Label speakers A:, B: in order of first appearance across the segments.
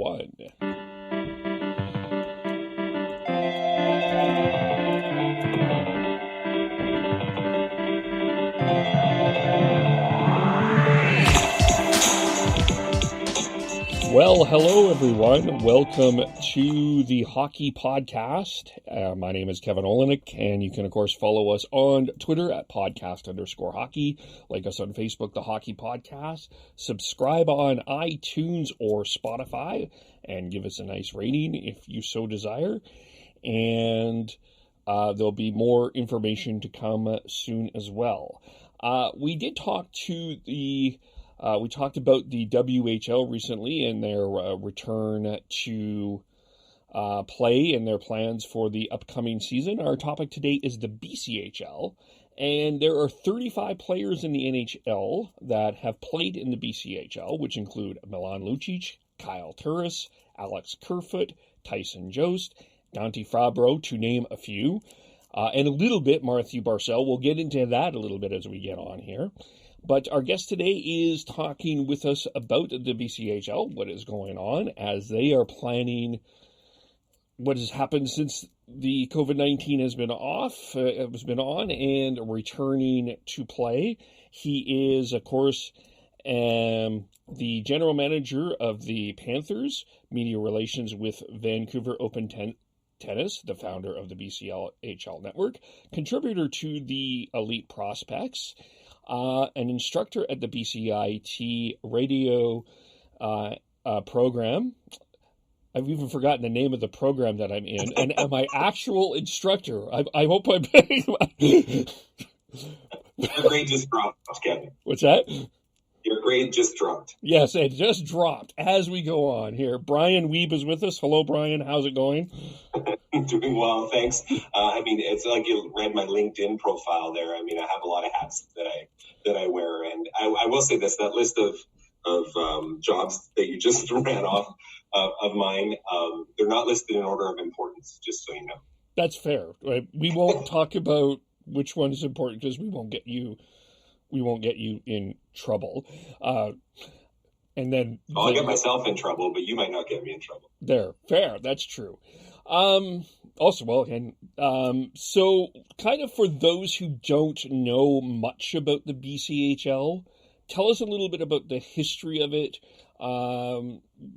A: 1. Well, hello everyone. Welcome to the Hockey Podcast. My name is Kevin Olenek, and you can, of course, follow us on Twitter at podcast_hockey. Like us on Facebook, the Hockey Podcast. Subscribe on iTunes or Spotify, and give us a nice rating if you so desire. And there'll be more information to come soon as well. We did talk to we talked about the WHL recently and their return to play and their plans for the upcoming season. Our topic today is the BCHL, and there are 35 players in the NHL that have played in the BCHL, which include Milan Lucic, Kyle Turris, Alex Kerfoot, Tyson Jost, Dante Fabro, to name a few, and a little bit Matthew Barzal. We'll get into that a little bit as we get on here. But our guest today is talking with us about the BCHL, what is going on, as they are planning what has happened since the COVID-19 has been on, and returning to play. He is, of course, the general manager of the Panthers, media relations with Vancouver Open Tennis, the founder of the BCHL Network, contributor to the Elite Prospects, an instructor at the BCIT radio program. I've even forgotten the name of the program that I'm in, and my actual instructor. I hope I'm.
B: Your grade just dropped, Kevin.
A: What's that?
B: Your grade just dropped.
A: Yes, it just dropped as we go on here. Brian Wiebe is with us. Hello, Brian. How's it going?
B: Doing well, thanks. It's like you read my LinkedIn profile there. I have a lot of hats that I wear, and I will say this: that list of jobs that you just ran off of mine, they're not listed in order of importance. Just so you know.
A: That's fair. Right? We won't talk about which one is important because we won't get you in trouble. And then
B: I'll get myself in trouble, but you might not get me in trouble.
A: There, fair. That's true. So kind of for those who don't know much about the BCHL, tell us a little bit about the history of it.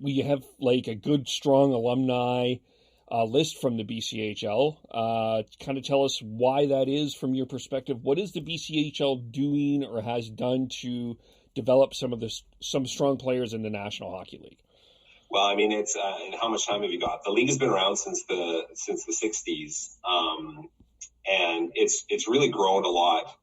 A: We have like a good, strong alumni list from the BCHL. Kind of tell us why that is from your perspective. What is the BCHL doing or has done to develop some strong players in the National Hockey League?
B: Well, it's and how much time have you got? The league has been around since the 60s, and it's really grown a lot.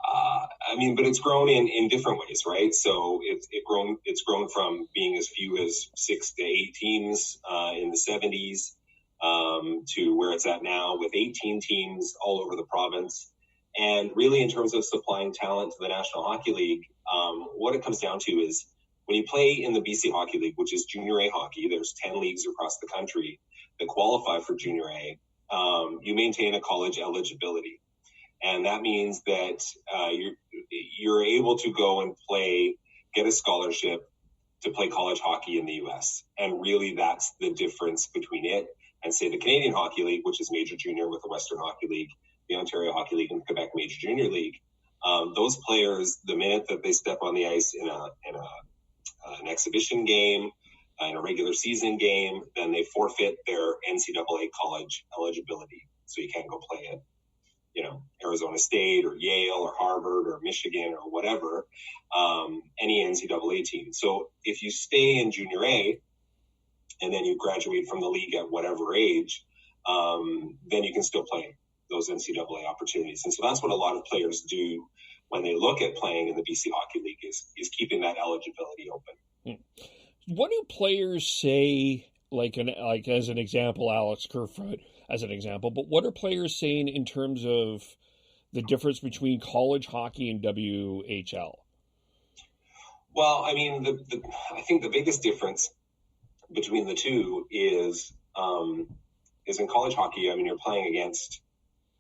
B: But it's grown in different ways, right? So it's grown from being as few as 6 to 8 teams in the 70s to where it's at now with 18 teams all over the province. And really, in terms of supplying talent to the National Hockey League, what it comes down to is when you play in the BC Hockey League, which is Junior A hockey, there's 10 leagues across the country that qualify for Junior A. You maintain a college eligibility. And that means that you're able to go and get a scholarship to play college hockey in the U.S. And really, that's the difference between it and, say, the Canadian Hockey League, which is Major Junior with the Western Hockey League, the Ontario Hockey League, and the Quebec Major Junior League. Those players, the minute that they step on the ice in an exhibition game, in a regular season game, then they forfeit their NCAA college eligibility. So you can't go play at Arizona State or Yale or Harvard or Michigan or whatever, any NCAA team. So if you stay in Junior A and then you graduate from the league at whatever age, then you can still play those NCAA opportunities. And so that's what a lot of players do when they look at playing in the BC Hockey League is keeping that eligibility open.
A: What do players say, like as an example, Alex Kerfoot as an example, but what are players saying in terms of the difference between college hockey and WHL?
B: Well, I think the biggest difference between the two is in college hockey, you're playing against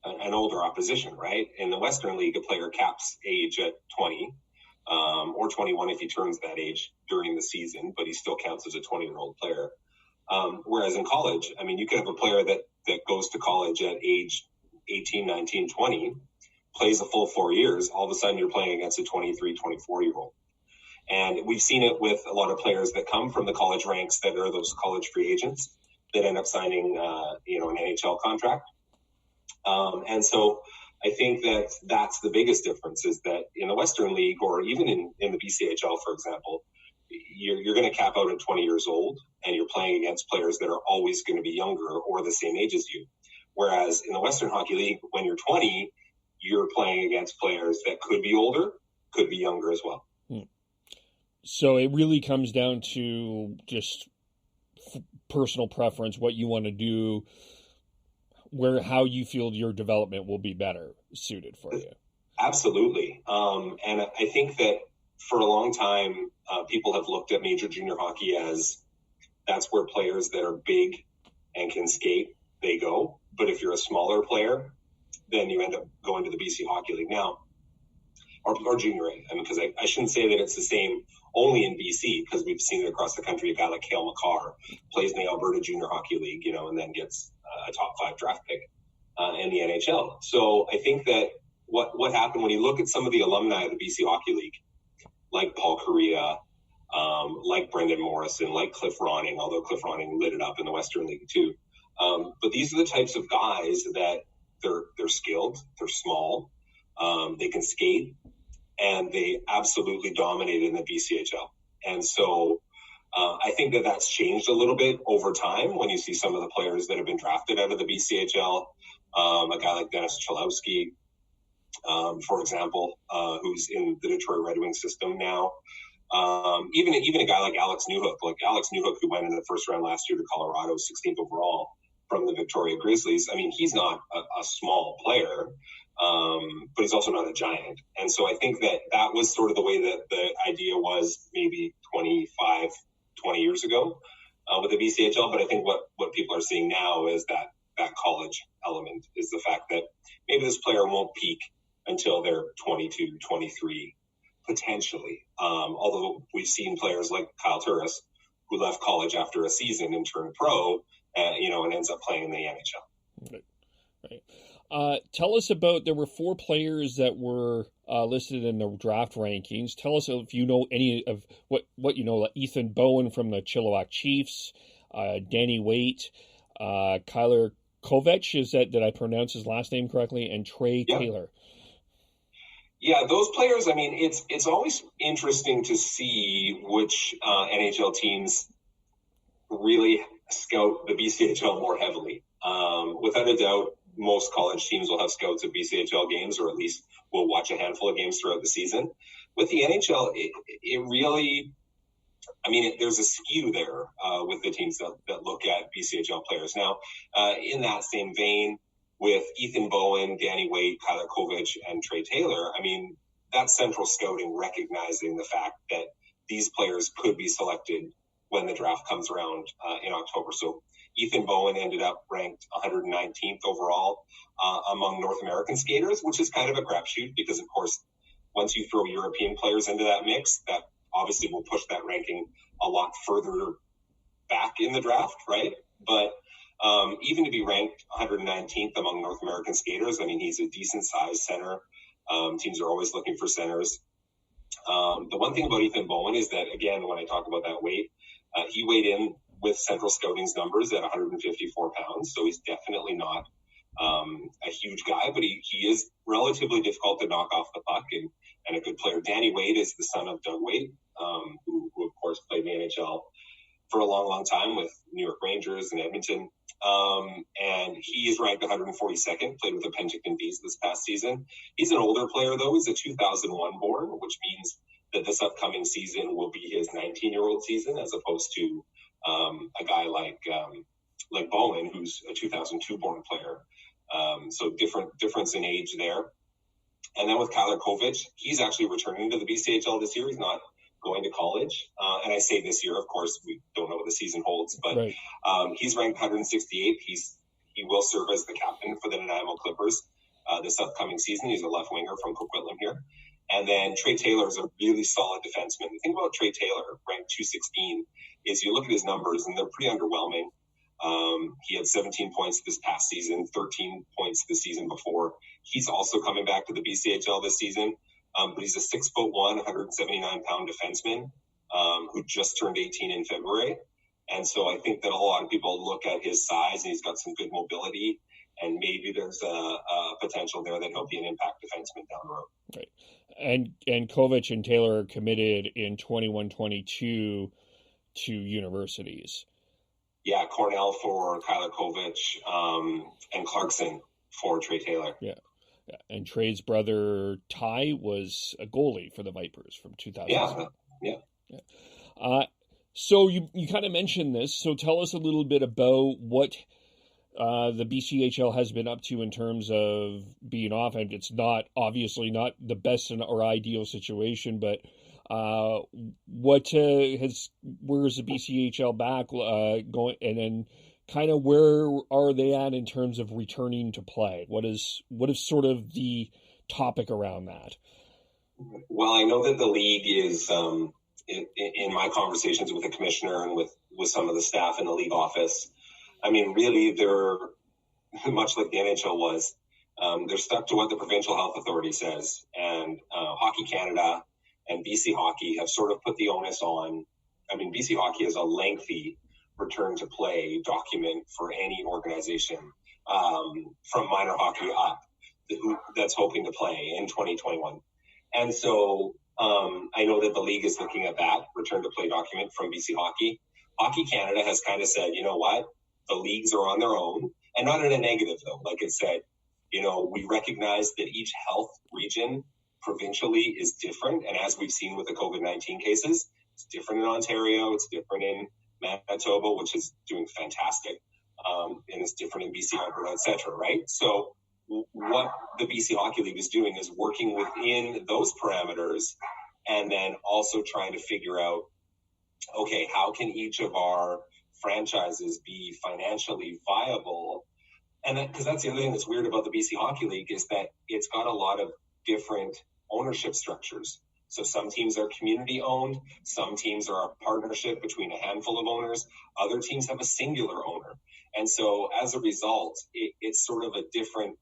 B: an older opposition, right? In the Western League, a player caps age at 20. or 21 if he turns that age during the season, but he still counts as a 20-year-old player. Whereas in college, I mean, you could have a player that goes to college at age 18, 19, 20, plays a full 4 years. All of a sudden, you're playing against a 23, 24-year-old. And we've seen it with a lot of players that come from the college ranks that are those college free agents that end up signing, an NHL contract. And so I think that's the biggest difference, is that in the Western League, or even in the BCHL, for example, you're going to cap out at 20 years old, and you're playing against players that are always going to be younger or the same age as you. Whereas in the Western Hockey League, when you're 20, you're playing against players that could be older, could be younger as well.
A: So it really comes down to just personal preference, what you want to do, how you feel your development will be better suited for you.
B: Absolutely. And I think that for a long time, people have looked at major junior hockey as that's where players that are big and can skate, they go. But if you're a smaller player, then you end up going to the BC Hockey League now, or junior A. I mean, because I shouldn't say that it's the same only in BC, because we've seen it across the country. A guy like Cale Makar plays in the Alberta Junior Hockey League, and then gets a top 5 draft pick in the NHL. So I think that what happened when you look at some of the alumni of the BC Hockey League, like Paul Correa, like Brendan Morrison, like Cliff Ronning, although Cliff Ronning lit it up in the Western League too. But these are the types of guys that they're skilled, they're small, they can skate, and they absolutely dominated in the BCHL. And so I think that that's changed a little bit over time when you see some of the players that have been drafted out of the BCHL, a guy like Dennis Chalowski, for example, who's in the Detroit Red Wings system now. Even a guy like Alex Newhook, who went in the first round last year to Colorado, 16th overall from the Victoria Grizzlies. I mean, he's not a small player, but he's also not a giant. And so I think that was sort of the way that the idea was maybe 20 years ago with the BCHL. But I think what people are seeing now is that college element, is the fact that maybe this player won't peak until they're 22, 23, potentially. Although we've seen players like Kyle Turris, who left college after a season and turned pro, and ends up playing in the NHL.
A: Right. Tell us about, there were 4 players that were listed in the draft rankings. Tell us if you know any of what you know, like Ethan Bowen from the Chilliwack Chiefs, Danny Waite, Kyler Kovac, did I pronounce his last name correctly, and Trey Taylor.
B: Yeah, those players, I mean, it's always interesting to see which NHL teams really scout the BCHL more heavily. Without a doubt, most college teams will have scouts at BCHL games, or at least will watch a handful of games throughout the season. With the NHL, it really, I mean, there's a skew there with the teams that look at BCHL players. Now, in that same vein, with Ethan Bowen, Danny Waite, Kyler Kovac, and Trey Taylor, I mean, that's central scouting, recognizing the fact that these players could be selected when the draft comes around in October. So Ethan Bowen ended up ranked 119th overall among North American skaters, which is kind of a crapshoot because, of course, once you throw European players into that mix, that obviously will push that ranking a lot further back in the draft, right? But even to be ranked 119th among North American skaters, I mean, he's a decent-sized center. Teams are always looking for centers. The one thing about Ethan Bowen is that, again, when I talk about that weight, he weighed in with Central Scouting's numbers at 154 pounds, so he's definitely not a huge guy, but he is relatively difficult to knock off the puck and a good player. Danny Waite is the son of Doug Waite, who of course played in the NHL for a long, long time with New York Rangers and Edmonton. And he is ranked 142nd, played with the Penticton Bees this past season. He's an older player, though. He's a 2001 born, which means that this upcoming season will be his 19-year-old season, as opposed to a guy like Bowen, who's a 2002 born player. So difference in age there. And then with Kyler Kovac, he's actually returning to the BCHL this year. He's not going to college. And I say this year, of course, we don't know what the season holds, but right. He's ranked 168th. He will serve as the captain for the Nanaimo Clippers this upcoming season. He's a left winger from Coquitlam here. And then Trey Taylor is a really solid defenseman. The thing about Trey Taylor, ranked 216, is you look at his numbers and they're pretty underwhelming. He had 17 points this past season, 13 points the season before. He's also coming back to the BCHL this season, but he's a 6'1", 179-pound defenseman who just turned 18 in February. And so I think that a lot of people look at his size and he's got some good mobility, and maybe there's a potential there that he'll be an impact defenseman down the road.
A: Right. And Kovac and Taylor are committed in 21-22 to universities.
B: Yeah, Cornell for Kyler Kovac, and Clarkson for Trey Taylor.
A: Yeah. And Trey's brother Ty was a goalie for the Vipers from 2000.
B: Yeah.
A: So you kind of mentioned this. So tell us a little bit about what the BCHL has been up to in terms of being off. And it's obviously not the best or ideal situation, but where's the BCHL back going, and then kind of where are they at in terms of returning to play? What is sort of the topic around that?
B: Well, I know that the league is, in my conversations with the commissioner and with some of the staff in the league office, I mean, really, they're much like the NHL was. They're stuck to what the provincial health authority says, and Hockey Canada and BC Hockey have sort of put the onus on. I mean, BC Hockey has a lengthy return to play document for any organization from minor hockey up that's hoping to play in 2021. And so I know that the league is looking at that return to play document from BC Hockey. Hockey Canada has kind of said, you know what, the leagues are on their own, and not in a negative though. Like it said, we recognize that each health region provincially is different. And as we've seen with the COVID-19 cases, it's different in Ontario, it's different in Manitoba, which is doing fantastic, and it's different in BC, Alberta, et cetera, right? So what the BC Hockey League is doing is working within those parameters and then also trying to figure out, okay, how can each of our franchises be financially viable? And because that's the other thing that's weird about the BC Hockey League is that it's got a lot of different ownership structures. So some teams are community owned, some teams are a partnership between a handful of owners, other teams have a singular owner. And so as a result, it's sort of a different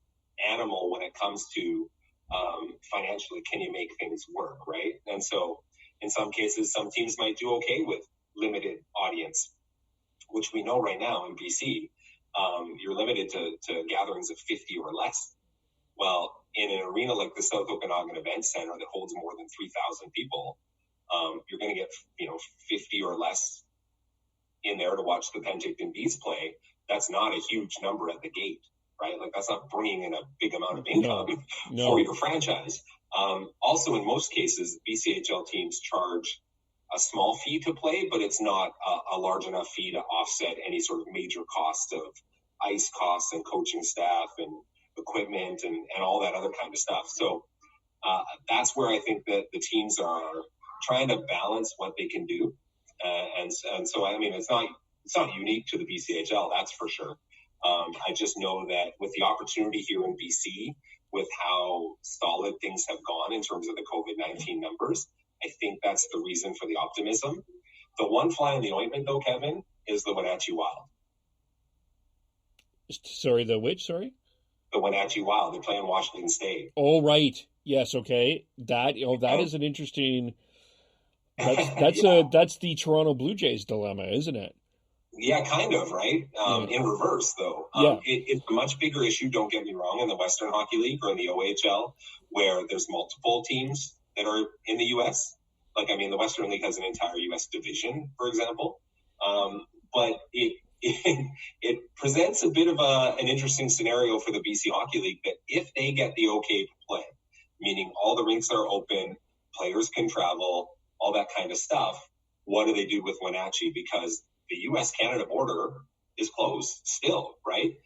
B: animal when it comes to financially, can you make things work, right? And so in some cases, some teams might do okay with limited audience, which we know right now in BC, you're limited to gatherings of 50 or less. Well, in an arena like the South Okanagan Event Center that holds more than 3,000 people, you're going to get 50 or less in there to watch the Penticton Bees play. That's not a huge number at the gate, right? Like that's not bringing in a big amount of income for your franchise. Also, in most cases, BCHL teams charge a small fee to play, but it's not a large enough fee to offset any sort of major cost of ice costs and coaching staff and equipment and all that other kind of stuff. So that's where I think that the teams are trying to balance what they can do. And so, I mean, it's not unique to the BCHL, that's for sure. I just know that with the opportunity here in BC, with how solid things have gone in terms of the COVID-19 numbers, I think that's the reason for the optimism. The one fly in the ointment, though, Kevin, is the Wenatchee Wild.
A: Sorry, the which? Sorry?
B: The Wenatchee Wild. They're playing Washington State.
A: Oh, right. Yes, okay. That is an interesting... That's the Toronto Blue Jays dilemma, isn't it?
B: Yeah, kind of, right? In reverse, though. It's a much bigger issue, don't get me wrong, in the Western Hockey League or in the OHL, where there's multiple teams that are in the U.S. Like, I mean, the Western League has an entire U.S. division, for example. But it presents a bit of an interesting scenario for the BC Hockey League that if they get the okay to play, meaning all the rinks are open, players can travel, all that kind of stuff, what do they do with Wenatchee? Because the U.S.-Canada border is closed still, right?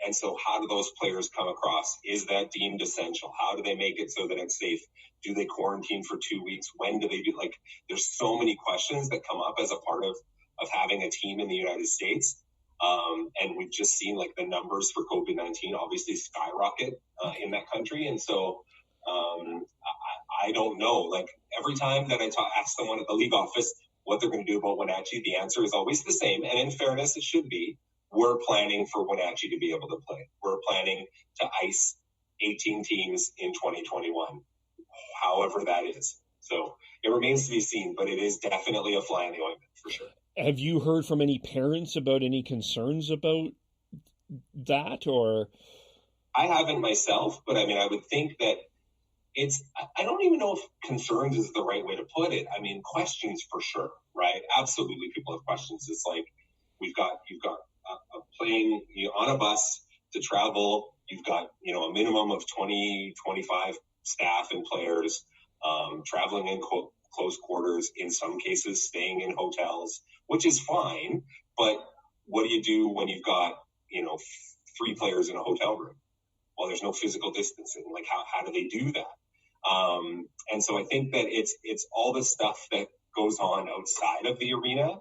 B: And so how do those players come across? Is that deemed essential? How do they make it so that it's safe? Do they quarantine for 2 weeks? When do they do? Like, there's so many questions that come up as a part of having a team in the United States. And we've just seen, like, the numbers for COVID-19 obviously skyrocket in that country. And so I don't know. Like every time that I ask someone at the league office what they're going to do about Wenatchee, the answer is always the same. And in fairness, it should be. We're planning for Wenatchee to be able to play. We're planning to ice 18 teams in 2021, however that is. So it remains to be seen, but it is definitely a fly in the ointment for sure.
A: Have you heard from any parents about any concerns about that, or?
B: I haven't myself, but I mean, I would think that I don't even know if concerns is the right way to put it. I mean, questions for sure, right? Absolutely, people have questions. It's like you've got a plane on a bus to travel. You've got a minimum of 20, 25 staff and players traveling in close quarters. In some cases, staying in hotels, which is fine. But what do you do when you've got 3 players in a hotel room? Well, there's no physical distancing. Like how do they do that? And so I think that it's all the stuff that goes on outside of the arena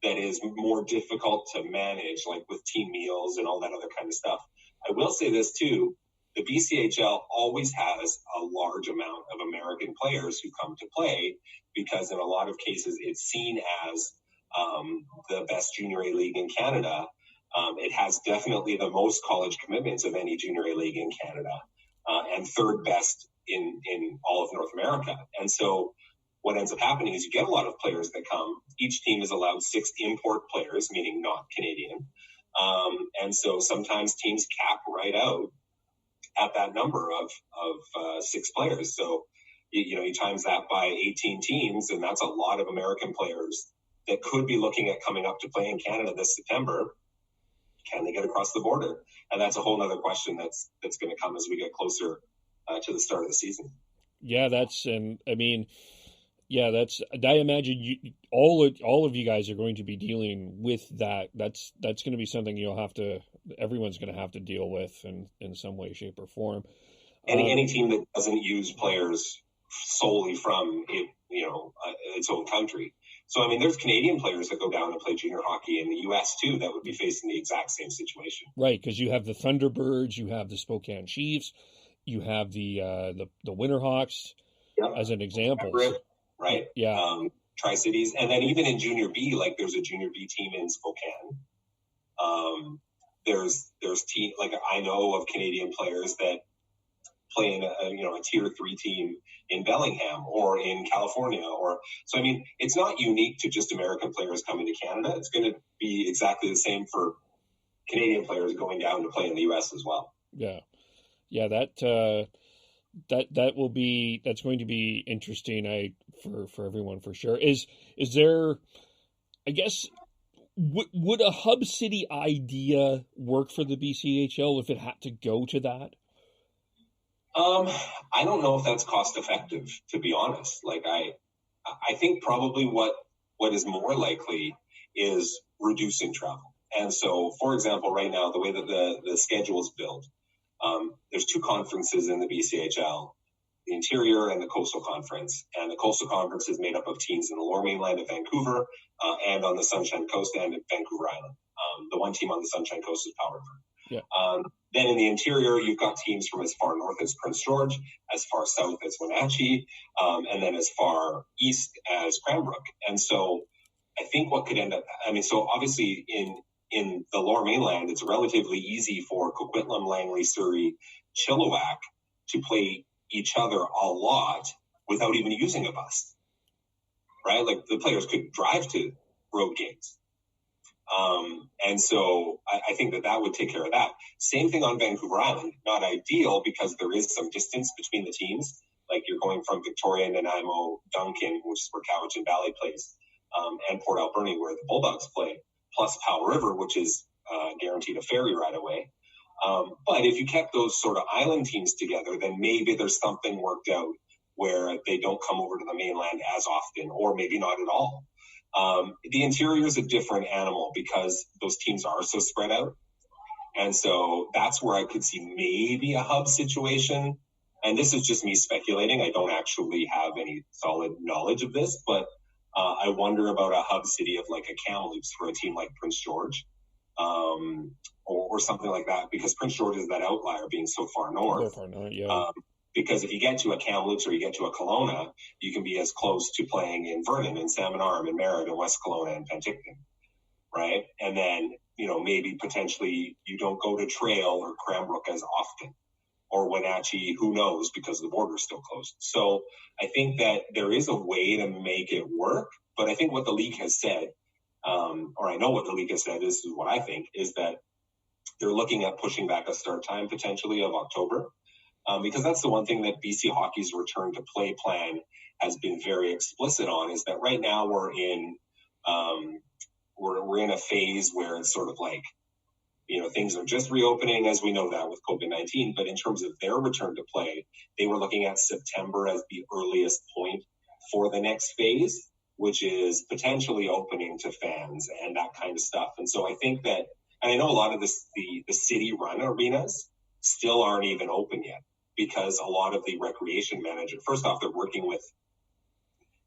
B: that is more difficult to manage, like with team meals and all that other kind of stuff. I will say this too, the BCHL always has a large amount of American players who come to play because in a lot of cases it's seen as the best junior A league in Canada. It has definitely the most college commitments of any junior A league in Canada, and third best in all of North America. And so what ends up happening is you get a lot of players that come. Each team is allowed 6 import players, meaning not Canadian. And so sometimes teams cap right out at that number of 6 players. So, you times that by 18 teams, and that's a lot of American players that could be looking at coming up to play in Canada this September. Can they get across the border? And that's a whole other question that's going to come as we get closer to the start of the season.
A: Yeah, I imagine all of you guys are going to be dealing with that. That's going to be something everyone's going to have to deal with in some way, shape, or form.
B: Any team that doesn't use players solely from its own country. So, I mean, there's Canadian players that go down and play junior hockey in the U.S. too that would be facing the exact same situation.
A: Right, because you have the Thunderbirds, you have the Spokane Chiefs, you have the Winterhawks, as an example.
B: Everett, right?
A: Yeah.
B: Tri-Cities. And then even in Junior B, like there's a Junior B team in Spokane. There's team, like I know of Canadian players that play in a tier 3 team in Bellingham or in California, so I mean, it's not unique to just American players coming to Canada. It's going to be exactly the same for Canadian players going down to play in the U.S. as well.
A: Yeah, that's going to be interesting. For everyone for sure. Is there? I guess would a hub city idea work for the BCHL if it had to go to that?
B: I don't know if that's cost effective, to be honest. Like I think probably what is more likely is reducing travel. And so, for example, right now, the way that the schedule is built, there's 2 conferences in the BCHL, the Interior and the Coastal Conference. And the Coastal Conference is made up of teams in the Lower Mainland of Vancouver and on the Sunshine Coast and at Vancouver Island. The one team on the Sunshine Coast is Powell River.
A: Yeah.
B: Then in the interior, you've got teams from as far north as Prince George, as far south as Wenatchee, and then as far east as Cranbrook. And so I think what could end up, so obviously in the Lower Mainland, it's relatively easy for Coquitlam, Langley, Surrey, Chilliwack to play each other a lot without even using a bus, right? Like the players could drive to road games. And so I think that would take care of that. Same thing on Vancouver Island. Not ideal because there is some distance between the teams. Like you're going from Victoria, Nanaimo, Duncan, which is where Cowichan Valley plays, and Port Alberni, where the Bulldogs play, plus Powell River, which is guaranteed a ferry right away. But if you kept those sort of island teams together, then maybe there's something worked out where they don't come over to the mainland as often, or maybe not at all. The interior is a different animal because those teams are so spread out. And so that's where I could see maybe a hub situation. And this is just me speculating. I don't actually have any solid knowledge of this, but I wonder about a hub city of like a Kamloops for a team like Prince George, or something like that, because Prince George is that outlier being so far north.
A: Yeah.
B: Because if you get to a Kamloops or you get to a Kelowna, you can be as close to playing in Vernon and Salmon Arm and Merritt and West Kelowna and Penticton, right? And then, maybe potentially you don't go to Trail or Cranbrook as often, or Wenatchee, who knows, because the border is still closed. So I think that there is a way to make it work, but I think what the league has said, or I know what the league has said, this is what I think, is that they're looking at pushing back a start time potentially of October. Because that's the one thing that BC Hockey's return to play plan has been very explicit on, is that right now we're in a phase where it's sort of like, things are just reopening, as we know that with COVID-19. But in terms of their return to play, they were looking at September as the earliest point for the next phase, which is potentially opening to fans and that kind of stuff. And so I think that, and I know a lot of the city-run arenas still aren't even open yet, because a lot of the recreation managers, first off, they're working with,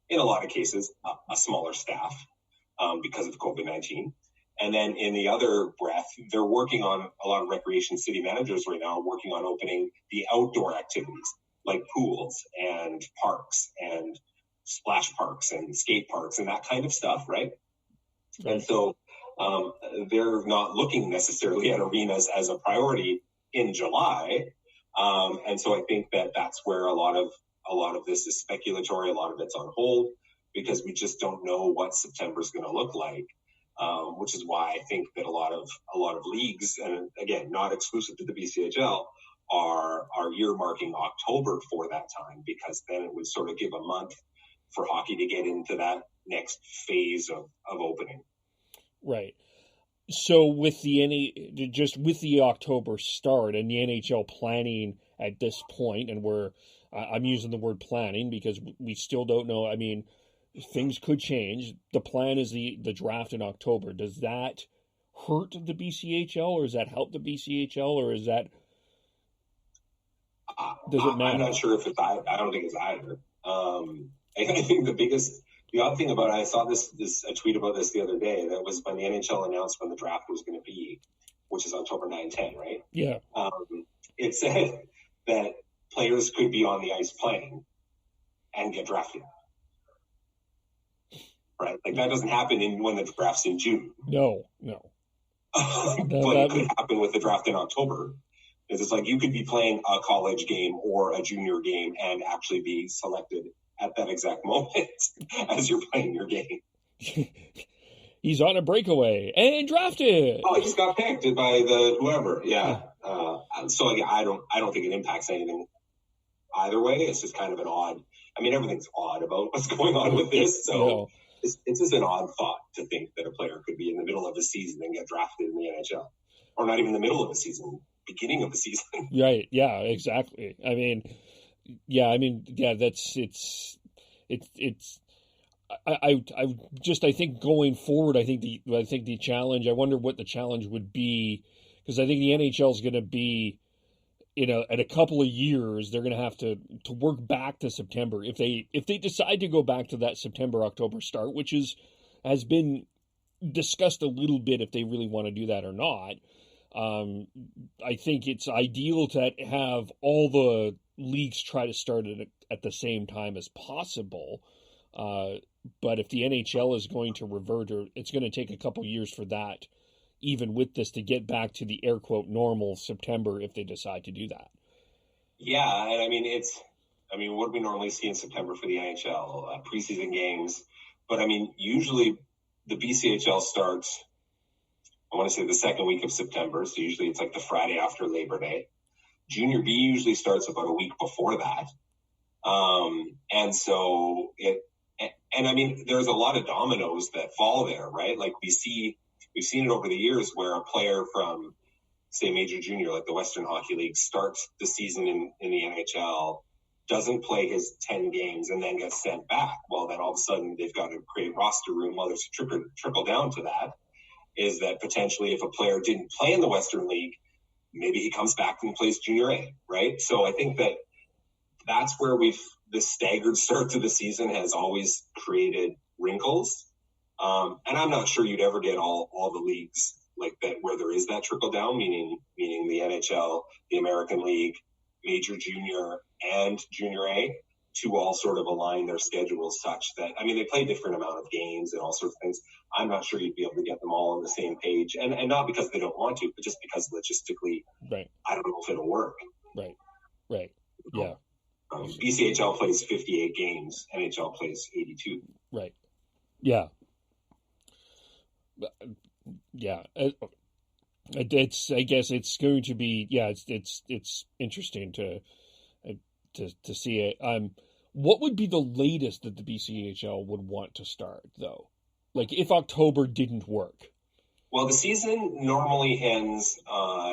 B: in a lot of cases, a smaller staff because of COVID-19. And then in the other breath, they're working on, a lot of recreation city managers right now are working on opening the outdoor activities like pools and parks and splash parks and skate parks and that kind of stuff, right? And so they're not looking necessarily at arenas as a priority in July. And so I think that that's where a lot of this is speculatory. A lot of it's on hold because we just don't know what September is going to look like. Which is why I think that a lot of leagues, and again, not exclusive to the BCHL, are earmarking October for that time, because then it would sort of give a month for hockey to get into that next phase of opening.
A: Right. So with the October start and the NHL planning at this point, and I'm using the word planning because we still don't know. I mean, things could change. The plan is the draft in October. Does that hurt the BCHL, or does that help the BCHL, or is that does it matter?
B: I'm not sure if it's. I don't think it's either. I think the odd thing about it, I saw a tweet about this the other day. That was when the NHL announced when the draft was going to be, which is October 9-10, right?
A: Yeah.
B: It said that players could be on the ice playing and get drafted. Right, like that doesn't happen when the draft's in June.
A: No.
B: But it could happen with the draft in October. It's like you could be playing a college game or a junior game and actually be selected at that exact moment as you're playing your game.
A: He's on a breakaway and drafted.
B: Oh, he just got picked by the whoever. Yeah. So again, I don't think it impacts anything either way. It's just kind of an odd. I mean, everything's odd about what's going on with this. So. No. It's just an odd thought to think that a player could be in the middle of a season and get drafted in the NHL, or not even the middle of the season, beginning of the season.
A: Right. Yeah, exactly. I mean, that's I think going forward, I think the challenge, I wonder what the challenge would be, because I think the NHL is going to be, in a couple of years, they're going to have to work back to September. If they decide to go back to that September-October start, which has been discussed a little bit if they really want to do that or not, I think it's ideal to have all the leagues try to start it at the same time as possible. But if the NHL is going to revert, or it's going to take a couple years for that, even with this, to get back to the air quote normal September if they decide to do that.
B: Yeah, and I mean, what do we normally see in September for the NHL? Preseason games. But I mean, usually the BCHL starts, I want to say the second week of September. So usually it's like the Friday after Labor Day. Junior B usually starts about a week before that. And so I mean, there's a lot of dominoes that fall there, right? Like we've seen it over the years where a player from, say, Major Junior, like the Western Hockey League, starts the season in the NHL, doesn't play his 10 games, and then gets sent back. Well, then all of a sudden they've got to create roster room. Well, there's a trickle down to that, is that potentially if a player didn't play in the Western League, maybe he comes back and plays Junior A, right? So I think that's where the staggered start to the season has always created wrinkles. And I'm not sure you'd ever get all the leagues like that where there is that trickle down, meaning the NHL, the American League, Major Junior, and Junior A to all sort of align their schedules such that, I mean, they play different amount of games and all sorts of things. I'm not sure you'd be able to get them all on the same page, and not because they don't want to, but just because logistically,
A: right.
B: I don't know if it'll work.
A: Right. Yeah.
B: BCHL plays 58 games. NHL plays 82.
A: Right. Yeah. Yeah. It's. I guess it's going to be. Yeah. It's interesting to see it. What would be the latest that the BCHL would want to start, though? Like, if October didn't work?
B: Well, the season normally ends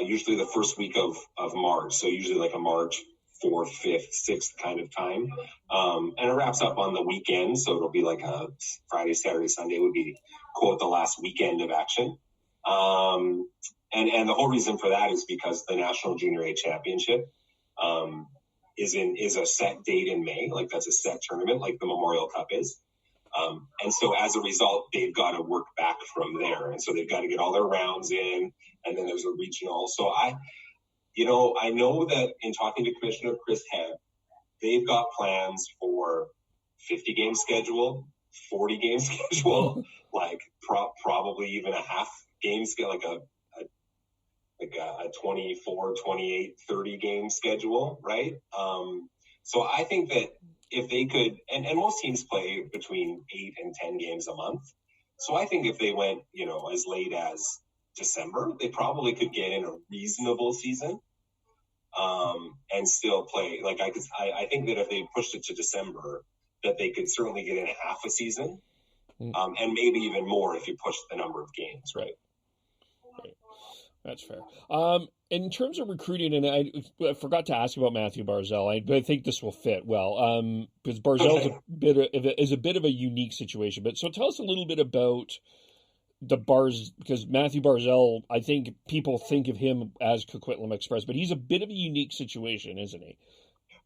B: usually the first week of March, so usually like a March 4th, 5th, 6th kind of time. And it wraps up on the weekend, so it'll be like a Friday, Saturday, Sunday would be, quote, the last weekend of action. And the whole reason for that is because the National Junior A Championship is a set date in May. Like, that's a set tournament, like the Memorial Cup is. And so as a result, they've got to work back from there. And so they've got to get all their rounds in, and then there's a regional. So I know that in talking to Commissioner Chris Hebb, they've got plans for 50 game schedule, 40 game schedule, like probably even a half game schedule, like a 24, 28, 30 game schedule, right? So I think that if they could, and most teams play between 8 and 10 games a month. So I think if they went, as late as December, they probably could get in a reasonable season, and still play. Like, I think that if they pushed it to December, that they could certainly get in a half a season, and maybe even more if you push the number of games, right?
A: That's fair. In terms of recruiting, and I forgot to ask about Matthew Barzal, but I think this will fit well, because Barzal is a bit of a unique situation. But so tell us a little bit about because Matthew Barzal, I think people think of him as Coquitlam Express, but he's a bit of a unique situation, isn't he?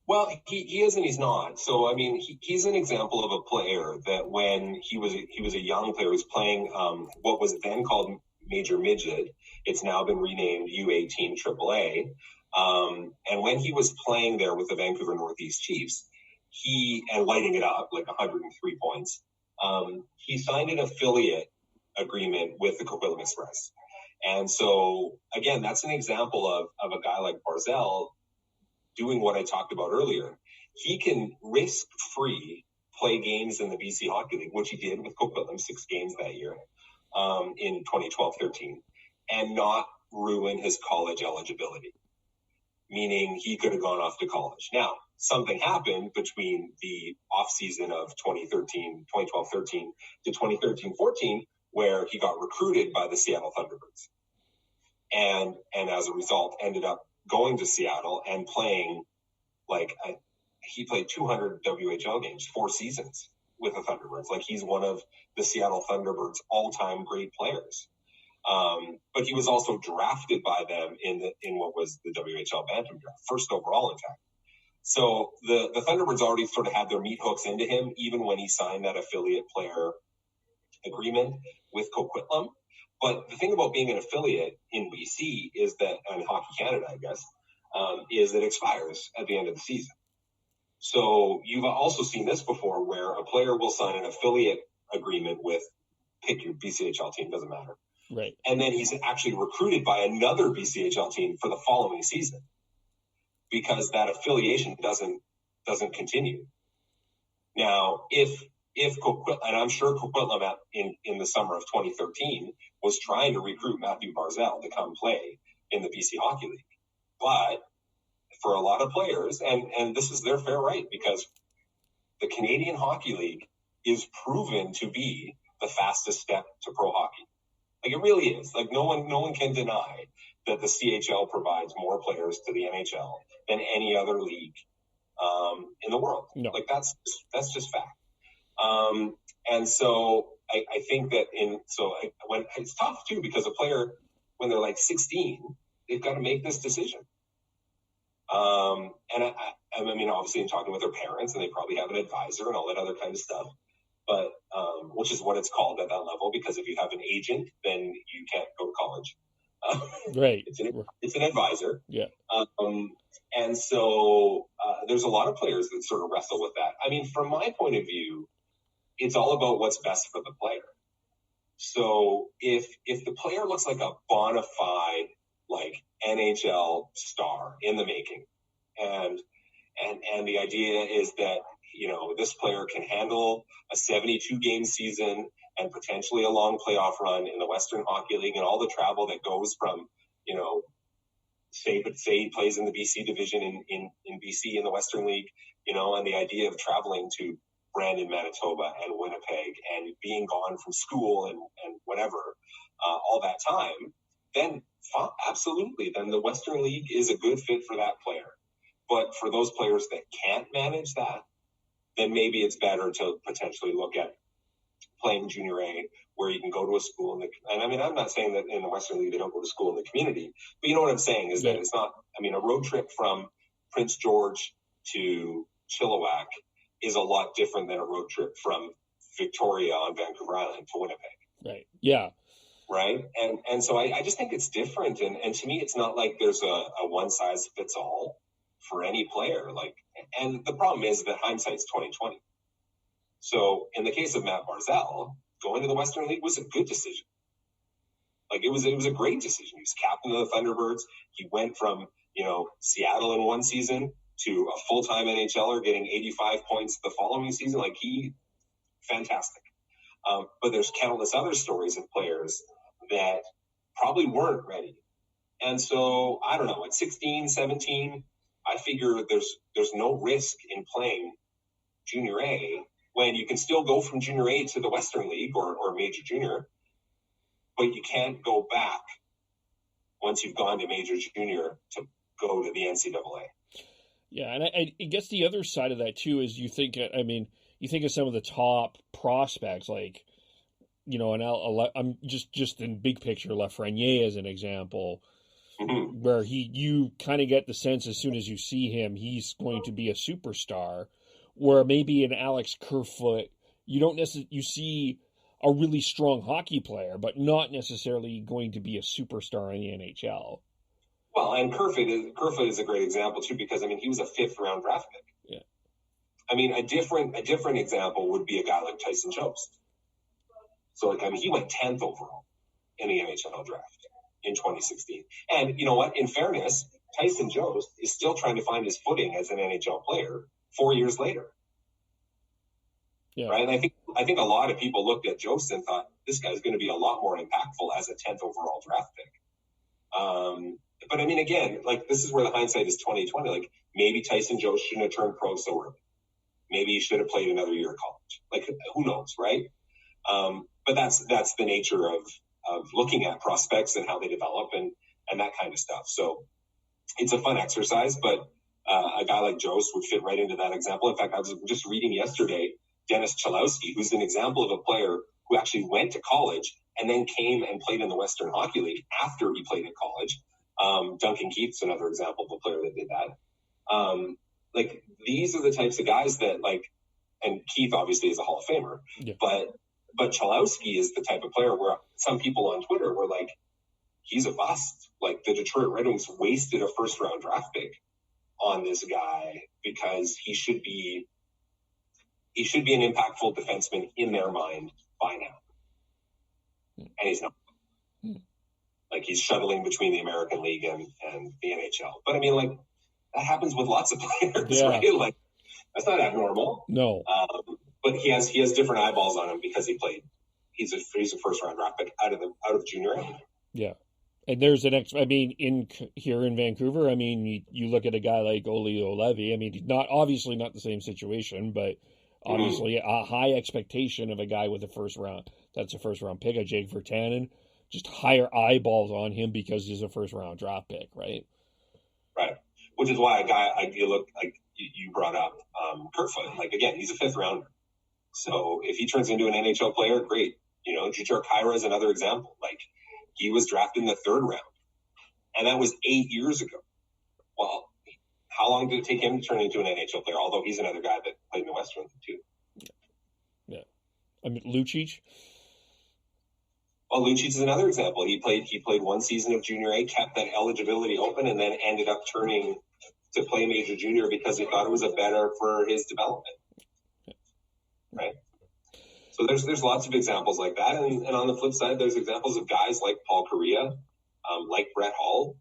B: Well, he is and he's not. So, I mean, he's an example of a player that when he was a young player, he was playing what was then called Major Midget. It's now been renamed U18 AAA. And when he was playing there with the Vancouver Northeast Chiefs, and lighting it up like 103 points, he signed an affiliate agreement with the Coquitlam Express. And so, again, that's an example of a guy like Barzal doing what I talked about earlier. He can risk-free play games in the BC Hockey League, which he did with Coquitlam, 6 games that year in 2012-13, and not ruin his college eligibility, meaning he could have gone off to college. Now, something happened between the offseason of 2012-13 to 2013-14, where he got recruited by the Seattle Thunderbirds. And as a result, ended up going to Seattle and playing, he played 200 WHL games, 4 seasons with the Thunderbirds. Like, he's one of the Seattle Thunderbirds' all-time great players. But he was also drafted by them in what was the WHL Bantam Draft, first overall, in fact. So the Thunderbirds already sort of had their meat hooks into him, even when he signed that affiliate player agreement with Coquitlam. But the thing about being an affiliate in BC is that, and Hockey Canada, I guess, is it expires at the end of the season. So you've also seen this before, where a player will sign an affiliate agreement with, pick your BCHL team, doesn't matter.
A: Right.
B: And then he's actually recruited by another BCHL team for the following season because that affiliation doesn't continue. Now, if Coquitlam, and I'm sure Coquitlam in the summer of 2013 was trying to recruit Matthew Barzal to come play in the BC Hockey League, but for a lot of players, and this is their fair right, because the Canadian Hockey League is proven to be the fastest step to pro hockey. Like, it really is. Like, no one can deny that the CHL provides more players to the NHL than any other league in the world.
A: No.
B: Like, that's just fact. And so I think that when it's tough too, because a player, when they're like 16, they've got to make this decision. And I mean, obviously in talking with their parents, and they probably have an advisor and all that other kind of stuff, but, which is what it's called at that level, because if you have an agent, then you can't go to college.
A: Right.
B: It's an advisor.
A: Yeah.
B: And so there's a lot of players that sort of wrestle with that. I mean, from my point of view, it's all about what's best for the player. So if the player looks like a bona fide, like, NHL star in the making, and the idea is that, you know, this player can handle a 72-game season and potentially a long playoff run in the Western Hockey League and all the travel that goes from, you know, say he plays in the BC division in BC in the Western League, you know, and the idea of traveling to Brandon, Manitoba and Winnipeg and being gone from school and whatever, all that time, then absolutely, then the Western League is a good fit for that player. But for those players that can't manage that, then maybe it's better to potentially look at playing Junior A, where you can go to a school and I mean, I'm not saying that in the Western League they don't go to school in the community, but you know what I'm saying is that it's not. I mean, a road trip from Prince George to Chilliwack is a lot different than a road trip from Victoria on Vancouver Island to Winnipeg.
A: Right. Yeah.
B: Right. And so I just think it's different. And to me, it's not like there's a one size fits all for any player. Like, and the problem is that hindsight's 2020. So in the case of Matt Barzal, going to the Western League was a good decision. Like, it was a great decision. He was captain of the Thunderbirds. He went from, you know, Seattle in one season to a full-time NHLer getting 85 points the following season. Like, fantastic. But there's countless other stories of players that probably weren't ready. And so, I don't know, at 16, 17, I figure there's no risk in playing Junior A when you can still go from Junior A to the Western League or Major Junior, but you can't go back once you've gone to Major Junior to go to the NCAA.
A: Yeah, and I guess the other side of that, too, is you think of some of the top prospects, like, you know, and I'm just in big picture, Lafreniere as an example,
B: mm-hmm.
A: where you kind of get the sense as soon as you see him, he's going to be a superstar, where maybe an Alex Kerfoot, you see a really strong hockey player, but not necessarily going to be a superstar in the NHL.
B: Well, and Kerfoot is a great example too, because I mean, he was a 5th round draft pick.
A: Yeah.
B: I mean, a different example would be a guy like Tyson Jost. So, like, I mean, he went 10th overall in the NHL draft in 2016. And you know what? In fairness, Tyson Jost is still trying to find his footing as an NHL player 4 years later.
A: Yeah.
B: Right. And I think a lot of people looked at Jost and thought this guy's going to be a lot more impactful as a 10th overall draft pick. But I mean, again, like, this is where the hindsight is 2020. Like, maybe Tyson Jost shouldn't have turned pro so early. Maybe he should have played another year of college. Like, who knows, right? But that's the nature of looking at prospects and how they develop and that kind of stuff. So it's a fun exercise, but a guy like Jost would fit right into that example. In fact, I was just reading yesterday, Dennis Chalowski, who's an example of a player who actually went to college and then came and played in the Western Hockey League after he played at college. Duncan Keith's another example of a player that did that. Like, these are the types of guys that, like, and Keith obviously is a Hall of Famer,
A: yeah.
B: but Chalowski is the type of player where some people on Twitter were like, he's a bust. Like, the Detroit Red Wings wasted a 1st round draft pick on this guy because he should be an impactful defenseman in their mind by now. And he's not. Like, he's shuttling between the American League and the NHL. But I mean, like, that happens with lots of players, right? Like, that's not abnormal.
A: No.
B: But he has different eyeballs on him because he played. He's a 1st round draft pick out of Junior A.
A: Yeah. And there's here in Vancouver, I mean, you look at a guy like Olli Juolevi. I mean, obviously not the same situation, but obviously a high expectation of a guy with a 1st round. That's a 1st round pick. A Jake Virtanen, just higher eyeballs on him because he's a 1st round draft pick, right?
B: Right. Which is why a guy you brought up Kerfoot. Like, again, he's a 5th rounder. So if he turns into an NHL player, great. You know, Jujhar Khaira is another example. Like, he was drafted in the 3rd round, and that was 8 years ago. Well, how long did it take him to turn into an NHL player? Although he's another guy that played in the Western too.
A: Yeah. I mean, Lucic.
B: Well, Lucic is another example. He played one season of Junior A, kept that eligibility open, and then ended up turning to play major junior because he thought it was a better for his development, right? So there's lots of examples like that, and on the flip side, there's examples of guys like Paul Correa, like Brett Hull,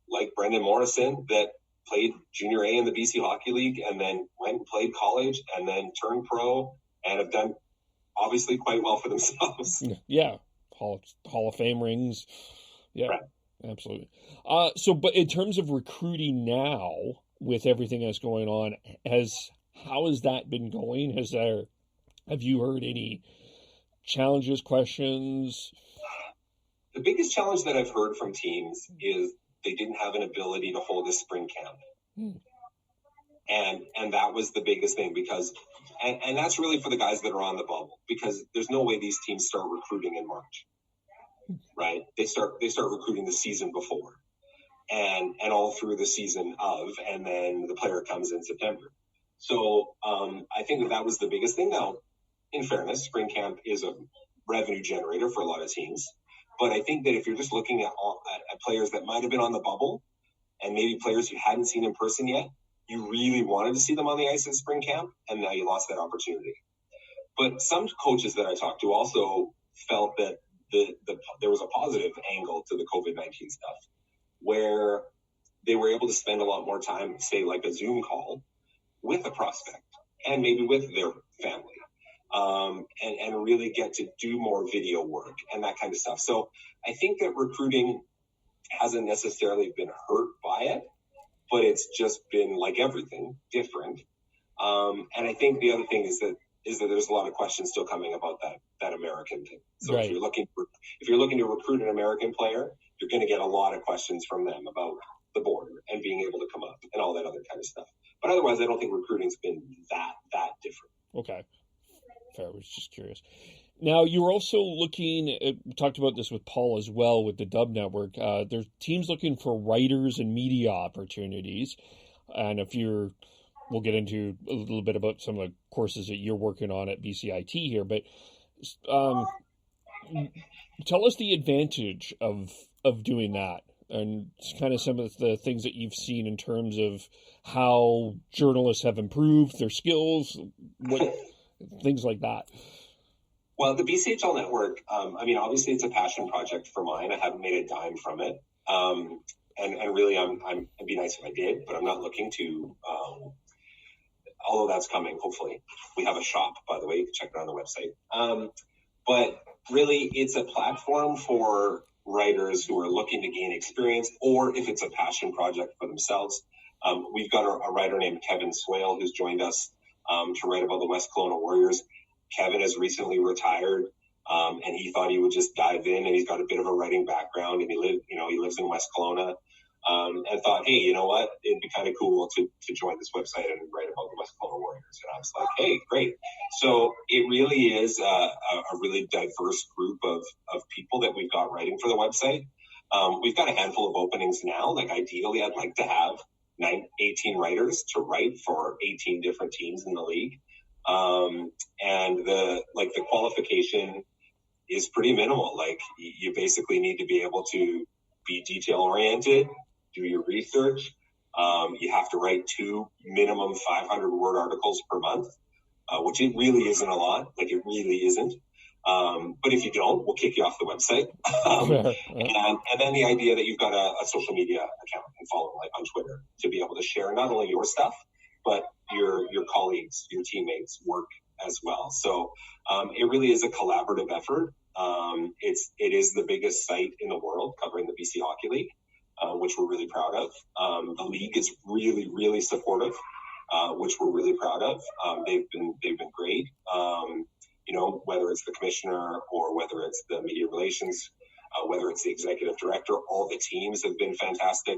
B: like Brendan Morrison that played junior A in the BC Hockey League and then went and played college and then turned pro and have done obviously quite well for themselves.
A: Yeah, Hall of Fame rings. Yeah, right. Absolutely. But in terms of recruiting now, with everything that's going on, how has that been going? Have you heard any challenges, questions?
B: The biggest challenge that I've heard from teams is they didn't have an ability to hold a spring camp. And that was the biggest thing because, and that's really for the guys that are on the bubble, because there's no way these teams start recruiting in March, right? They start recruiting the season before and all through the season of, and then the player comes in September. So I think that was the biggest thing. Now, in fairness, spring camp is a revenue generator for a lot of teams. But I think that if you're just looking at players that might have been on the bubble and maybe players you hadn't seen in person yet, you really wanted to see them on the ice at spring camp, and now you lost that opportunity. But some coaches that I talked to also felt that there was a positive angle to the COVID-19 stuff, where they were able to spend a lot more time, say like a Zoom call, with a prospect and maybe with their family. And really get to do more video work and that kind of stuff. So I think that recruiting hasn't necessarily been hurt by it, but it's just been, like everything, different. And I think the other thing is that there's a lot of questions still coming about that American thing. So right. if you're looking to recruit an American player, you're going to get a lot of questions from them about the border and being able to come up and all that other kind of stuff. But otherwise, I don't think recruiting's been that different.
A: Okay. Fair. I was just curious. Now, you're also looking, we talked about this with Paul as well, with the Dub Network. There's teams looking for writers and media opportunities. And we'll get into a little bit about some of the courses that you're working on at BCIT here, but tell us the advantage of doing that and kind of some of the things that you've seen in terms of how journalists have improved their skills, things like that.
B: Well, Well, the BCHL Network, obviously it's a passion project for mine. I haven't made a dime from it. And really, it'd be nice if I did, but I'm not looking to, although that's coming, hopefully. We have a shop, by the way, you can check it on the website. But really, it's a platform for writers who are looking to gain experience, or if it's a passion project for themselves. We've got a writer named Kevin Swale who's joined us to write about the West Kelowna Warriors. Kevin has recently retired, and he thought he would just dive in, and he's got a bit of a writing background, and he lives in West Kelowna, and thought, hey, you know what, it'd be kind of cool to join this website and write about the West Kelowna Warriors. And I was like, hey, great. So it really is a really diverse group of people that we've got writing for the website. We've got a handful of openings now. Like, ideally, I'd like to have 18 writers to write for 18 different teams in the league. And the qualification is pretty minimal. Like, you basically need to be able to be detail oriented, do your research. You have to write 2 minimum 500 word articles per month, which it really isn't a lot. Like, it really isn't. But if you don't, we'll kick you off the website. And then the idea that you've got a social media account and follow, like on Twitter, to be able to share not only your stuff, but your colleagues, your teammates' work as well. So it really is a collaborative effort. It is the biggest site in the world covering the BC Hockey League, which we're really proud of. The league is really, really supportive, which we're really proud of. They've been great. Whether it's the commissioner or whether it's the media relations, whether it's the executive director, all the teams have been fantastic.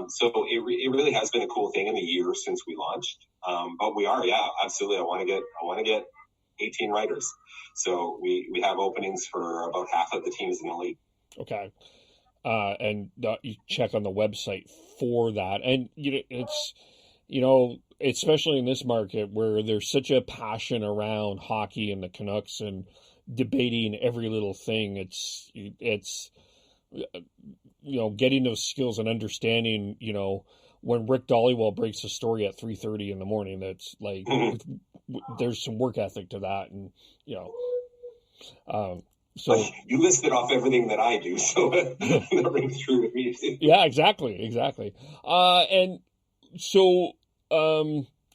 B: So it really has been a cool thing in the year since we launched. But we are, absolutely. I want to get 18 writers. So we have openings for about half of the teams in the league.
A: Okay. And you check on the website for that. And, it's, especially in this market where there's such a passion around hockey and the Canucks and debating every little thing, it's getting those skills and understanding, when Rick Dollywell breaks a story at 3:30 in the morning, that's like, there's some work ethic to that. And, so
B: you listed off everything that I do, so that rings true with me too.
A: Yeah, exactly. And so,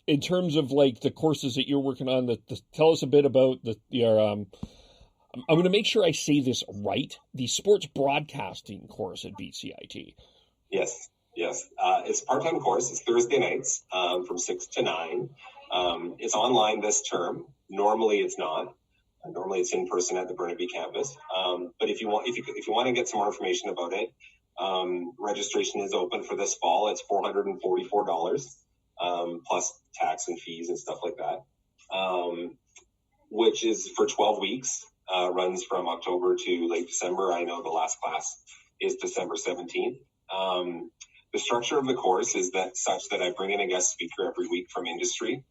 A: in terms of like the courses that you're working on, tell us a bit about your. I'm going to make sure I say this right. The sports broadcasting course at BCIT.
B: Yes. It's a part-time course. It's Thursday nights from 6 to 9. It's online this term. Normally, it's not. Normally, it's in person at the Burnaby campus. But if you want to get some more information about it, registration is open for this fall. It's $444 plus tax and fees and stuff like that, which is for 12 weeks. Runs from October to late December. I know the last class is December 17th. The structure of the course is such that I bring in a guest speaker every week from industry.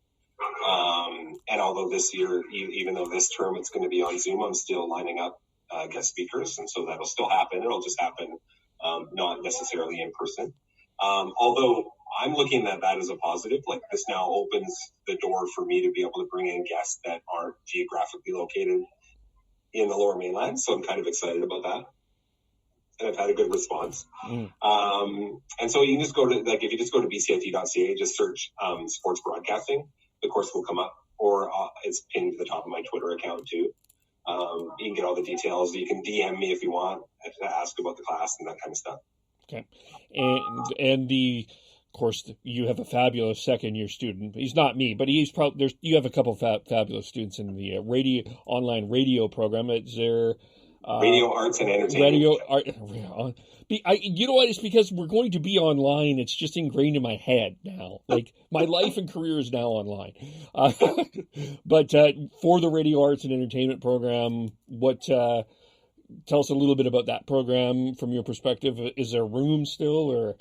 B: And although this year, even though this term it's going to be on Zoom, I'm still lining up guest speakers. And so that'll still happen. It'll just happen not necessarily in person. Although I'm looking at that as a positive. Like, this now opens the door for me to be able to bring in guests that aren't geographically located in the Lower Mainland. So I'm kind of excited about that. And I've had a good response. And so you can just go to, like, if you just go to bcit.ca, just search sports broadcasting, the course will come up, or it's pinned to the top of my Twitter account too. You can get all the details. You can DM me if you want to ask about the class and that kind of stuff. Okay.
A: And of course, you have a fabulous second-year student. He's not me, but he's probably, you have a couple fabulous students in the online radio program. Is there
B: Radio Arts and Entertainment?
A: You know what? It's because we're going to be online. It's just ingrained in my head now. Like, my life and career is now online. But for the Radio Arts and Entertainment program, tell us a little bit about that program from your perspective. Is there room still, or?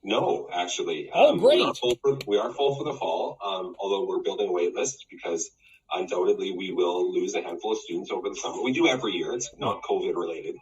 B: No, actually.
A: Great.
B: We are full for the fall, although we're building a wait list because undoubtedly we will lose a handful of students over the summer. We do every year. It's not COVID related,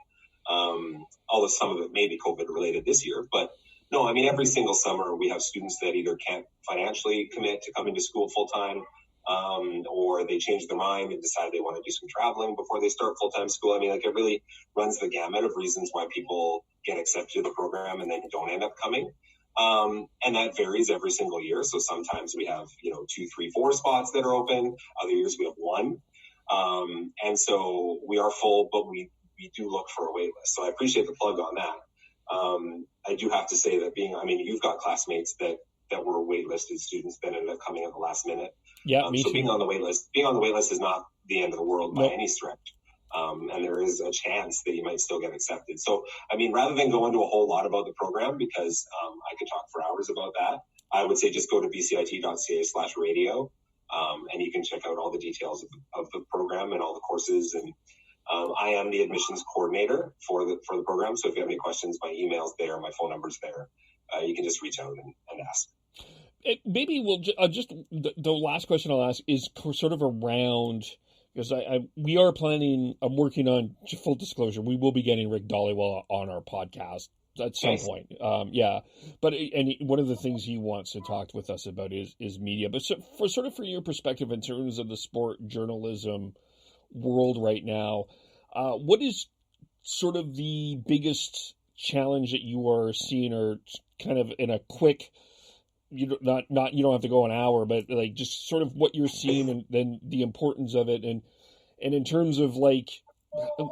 B: although some of it may be COVID related this year. But no, I mean, every single summer we have students that either can't financially commit to coming to school full time, or they change their mind and decide they want to do some traveling before they start full-time school. I mean, like, it really runs the gamut of reasons why people get accepted to the program and then don't end up coming. And that varies every single year. So sometimes we have, 2, 3, 4 spots that are open. Other years we have 1. And so we are full, but we do look for a wait list. So I appreciate the plug on that. I do have to say that you've got classmates that were waitlisted students that ended up coming at the last minute.
A: Yeah, me
B: so
A: too.
B: Being on the wait list is not the end of the world by any stretch. And there is a chance that you might still get accepted. So, rather than go into a whole lot about the program, because I could talk for hours about that, I would say just go to bcit.ca/radio, and you can check out all the details of the program and all the courses. And I am the admissions coordinator for the program. So if you have any questions, my email's there, my phone number's there. You can just reach out and ask.
A: Maybe we'll just the last question I'll ask is sort of around, because we are planning. I'm working on, full disclosure, we will be getting Rick Dollywell on our podcast at some point. But one of the things he wants to talk with us about is media. But for your perspective in terms of the sport journalism world right now, what is sort of the biggest challenge that you are seeing, or kind of in a quick, you don't have to go an hour, but like just sort of what you're seeing, and then the importance of it, and in terms of like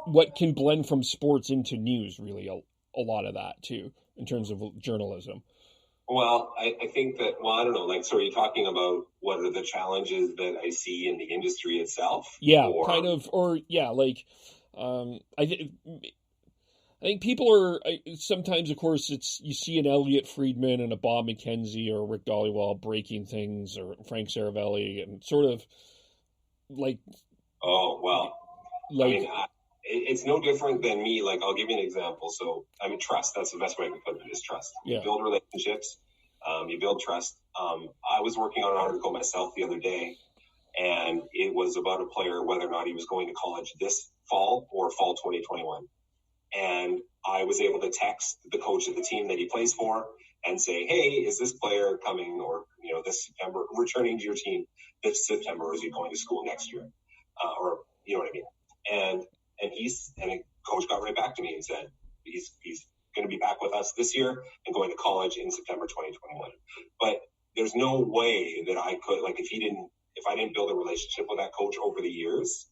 A: what can blend from sports into news, really a lot of that too, in terms of journalism.
B: Well, I think that, I don't know, like, so are you talking about what are the challenges that I see in the industry itself?
A: Yeah, I think people are, sometimes, of course, you see an Elliot Friedman and a Bob McKenzie or Rick Dollywell breaking things, or Frank Saravelli, and sort of like... Oh, well,
B: like, it's no different than me. Like, I'll give you an example. So, trust. That's the best way I can put it, is trust. Yeah. You build relationships. You build trust. I was working on an article myself the other day, and it was about a player, whether or not he was going to college this fall or fall 2021. And I was able to text the coach of the team that he plays for and say, hey, is this player coming or, this September, returning to your team this September, or is he going to school next year? Or, you know what I mean? And a coach got right back to me and said, he's going to be back with us this year and going to college in September 2021. But there's no way that I could, like, if I didn't build a relationship with that coach over the years,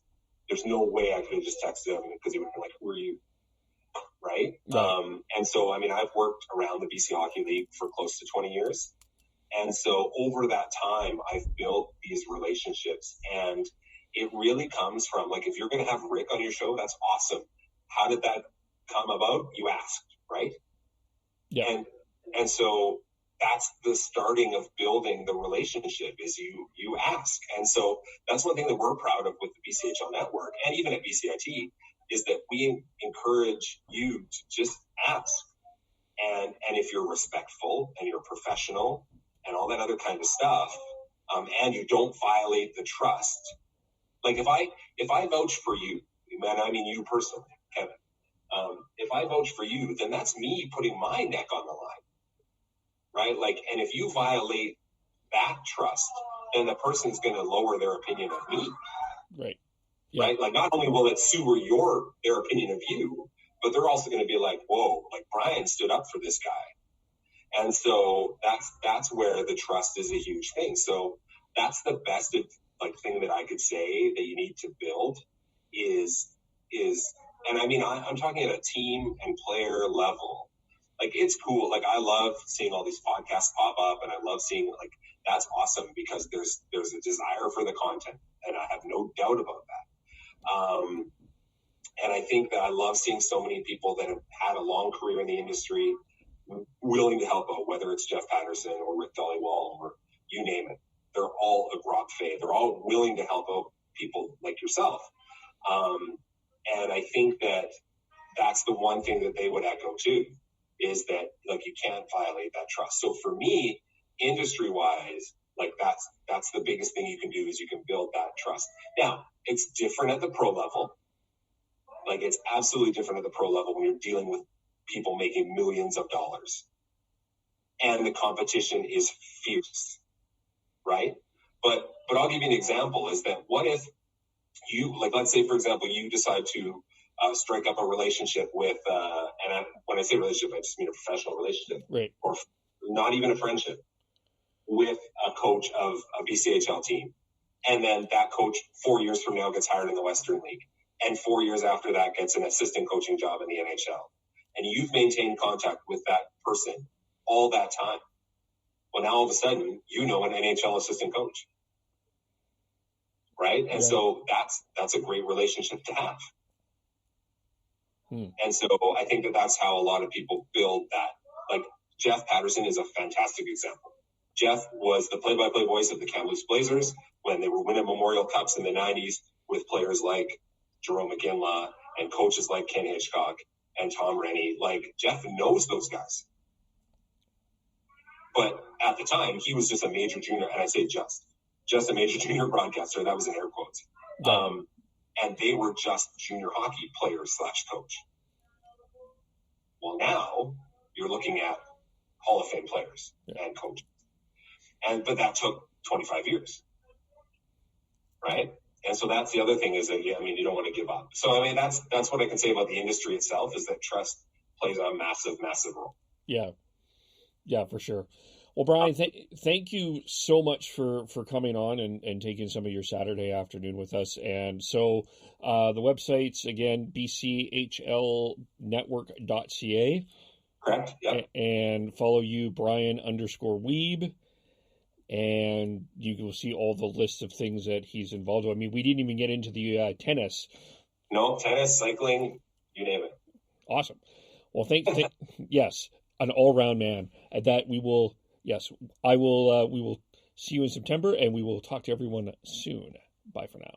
B: there's no way I could have just texted him, because he would have been like, who are you? Right? And so, I mean, I've worked around the BC Hockey League for close to 20 years. And so over that time, I've built these relationships, and it really comes from, like, if you're going to have Rick on your show, that's awesome. How did that come about? You asked, right?
A: Yeah.
B: And so that's the starting of building the relationship, is you ask. And so that's one thing that we're proud of with the BCHL Network, and even at BCIT, is that we encourage you to just ask. And if you're respectful and you're professional and all that other kind of stuff, and you don't violate the trust. Like, if I vouch for you, and I mean you personally, Kevin, if I vouch for you, then that's me putting my neck on the line, right? Like, and if you violate that trust, then the person's going to lower their opinion of me.
A: Right. Yeah.
B: Right? Like, not only will it sewer their opinion of you, but they're also going to be like, whoa, like, Brian stood up for this guy. And so that's where the trust is a huge thing. So that's the best thing that I could say that you need to build is, and I mean, I'm talking at a team and player level. Like, it's cool. Like, I love seeing all these podcasts pop up, and I love seeing, like, that's awesome, because there's a desire for the content, and I have no doubt about that. And I think that I love seeing so many people that have had a long career in the industry willing to help out, whether it's Jeff Patterson or Rick Dollywall or you name it. They're all a Rob Fay. They're all willing to help out people like yourself. And I think that that's the one thing that they would echo too, is that, like, you can't violate that trust. So for me, industry-wise, like, that's the biggest thing you can do, is you can build that trust. Now, it's different at the pro level. Like, it's absolutely different at the pro level when you're dealing with people making millions of dollars. And the competition is fierce, right? But I'll give you an example, is that what if you, like, let's say, for example, you decide to strike up a relationship with, when I say relationship, I just mean a professional relationship,
A: right,
B: or not even a friendship, with a coach of a BCHL team. And then that coach 4 years from now gets hired in the Western League. And 4 years after that gets an assistant coaching job in the NHL. And you've maintained contact with that person all that time. Well, now all of a sudden, an NHL assistant coach. Right? And so that's a great relationship to have. And so I think that's how a lot of people build that. Like, Jeff Patterson is a fantastic example. Jeff was the play-by-play voice of the Kamloops Blazers when they were winning Memorial Cups in the 90s with players like Jerome McGinley and coaches like Ken Hitchcock and Tom Rennie. Like, Jeff knows those guys. But at the time, he was just a major junior, and I say just a major junior broadcaster. That was in air quotes. And they were just junior hockey players / coach. Well, now you're looking at Hall of Fame players and coaches. But that took 25 years, right? And so that's the other thing, is that, you don't want to give up. So, I mean, that's what I can say about the industry itself, is that trust plays a massive, massive role.
A: Yeah, for sure. Well, Brian, thank you so much for coming on and taking some of your Saturday afternoon with us. And so the website's, again, BCHLnetwork.ca.
B: Correct, yeah.
A: And follow you, Brian_Wiebe. And you will see all the lists of things that he's involved with. I mean, we didn't even get into the tennis. No,
B: tennis, cycling, you name it.
A: Awesome. Well, yes, an all-round man. That we will, we will see you in September, and we will talk to everyone soon. Bye for now.